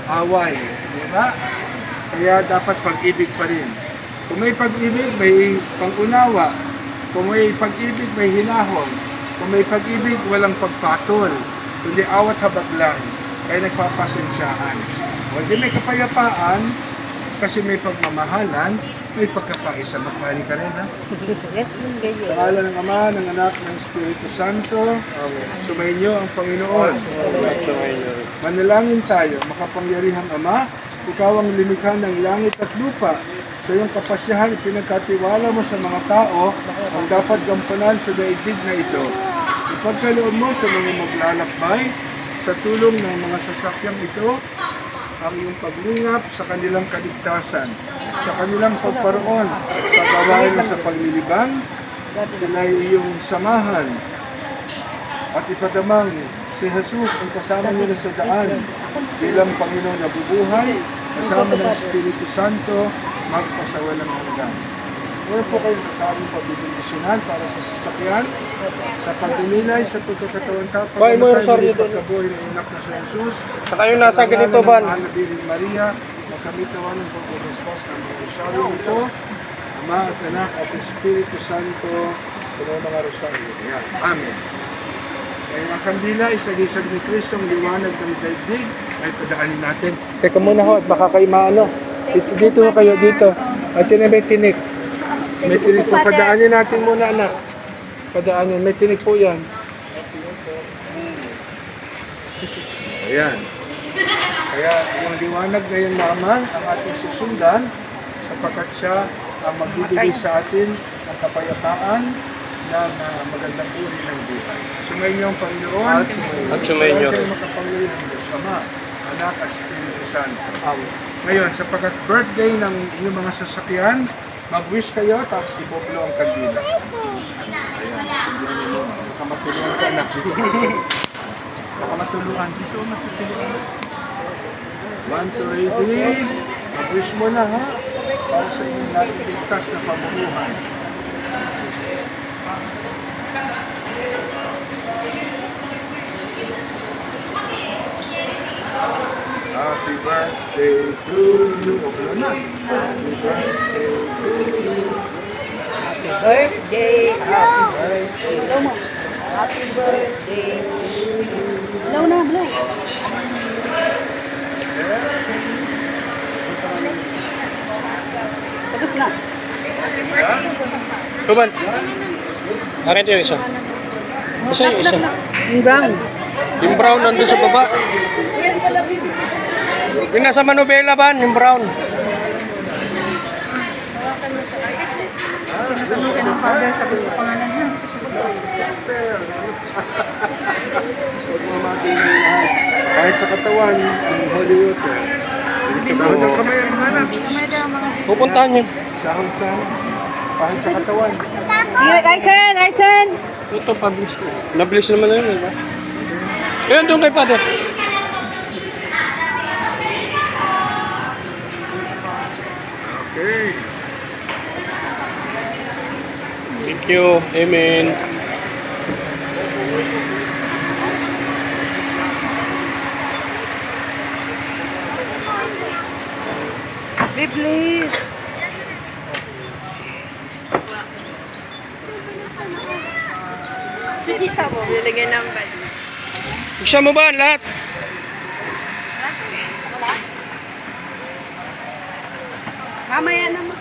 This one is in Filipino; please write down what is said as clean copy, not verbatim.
away. Di ba? Kaya dapat pag-ibig pa rin. Kung may pag-ibig, may pangunawa. Kung may pag-ibig, may hinahon. Kung may pag-ibig, walang pagpatol. Kundi awat habag lang. Kaya nagpapasensyaan. O di may kapayapaan, kasi may pagmamahalan, may pagkakaisa. Magmahali ka rin, ha? Yes, sige. Sa ngalan ng Ama, ng Anak, ng Espiritu Santo, sumainyo ang Panginoon. Manalangin tayo, makapangyarihang Ama, ikaw ang lumikha ng langit at lupa. Sa iyong kapasyahan, pinagkatiwala mo sa mga tao ang dapat gampanan sa daigdig na ito. Ipagkaloob mo sa mga maglalakbay, sa tulong ng mga sasakyang ito, ang iyong paglingap sa kanilang kaligtasan, sa kanilang pagparoon, sa gawain na sa paglilibang, sila iyong samahan. At ipadamang si Jesus ang kasama nila sa daan bilang Panginoon na bubuhay, kasama ng Espiritu Santo, magpasawalang hanggan. Meron po kayong kasabing pabibindisyonan para sa sasakyan, sa pagdumilay, sa pagkakatawan tapos, pagkabuhay ng anak na si Jesus, Saka yung nasa ganito ba? Mahal na Birhen Maria, magkamitawan ng pagkakaspas ng mga rosaryo nito, Ama at Anak at Espiritu Santo, puno mga rosaryo. Ayan. Amen. Kaya mga kandila, isagisag ni Kristo ang liwanag ng daigdig, ay padaanin natin. Teka muna ho, at baka kayo maano. Dito ho kayo, dito. At yun ay may tinik. May tinik po. Padaanin natin muna, anak. Padaanin. May tinik po yan. Ayan. Kaya yung liwanag na yan lamang ang ating susundan sapagkat siya ang magbibigay sa atin ng kapayapaan ng magandang uri ng buhay. Sumayin niyo ang Panginoon At sumayin niyo. At makapangyarihan ng Diyos Ama, Anak at Espiritu Santo. Ngayon, sapagkat birthday ng inyong mga sasakyan, mag-wish kayo tapos ipoplo ang kandila. Ayan, sundihan niyo. Baka matulungan ka, anak. Baka matulungan. Dito matutulungan. 1, 2, ready. Mag-wish mo na, ha? Para sa inyong nailigtas na pamumuhay. Happy birthday to you. Okay na. Happy birthday to you. Happy birthday, happy birthday. Happy birthday to you. Blow na, blow. Tapos na. Tuban. Akin ito yung isa. Isa yung isa. Yung brown. Yung brown nandun sa baba. Yung nasa manubela ba? Yung brown. Tulukin ng father, sagot sa pangalan ha. Huwag mo matingin lahat. Kahit sa katawan, ang holy water. Sahod ang kamay, ang hanap. Pupuntahan yun. Sahod sa kahit sa katawan. Ryzen, Ryzen. Ito, publish to. Nabilis naman na yun, diba? Ayun, doon kay Father. Okay. Thank you. Amen. Please. Kita mo, nilagyan ng bag. Buksan mo ba lahat? Mamaya naman.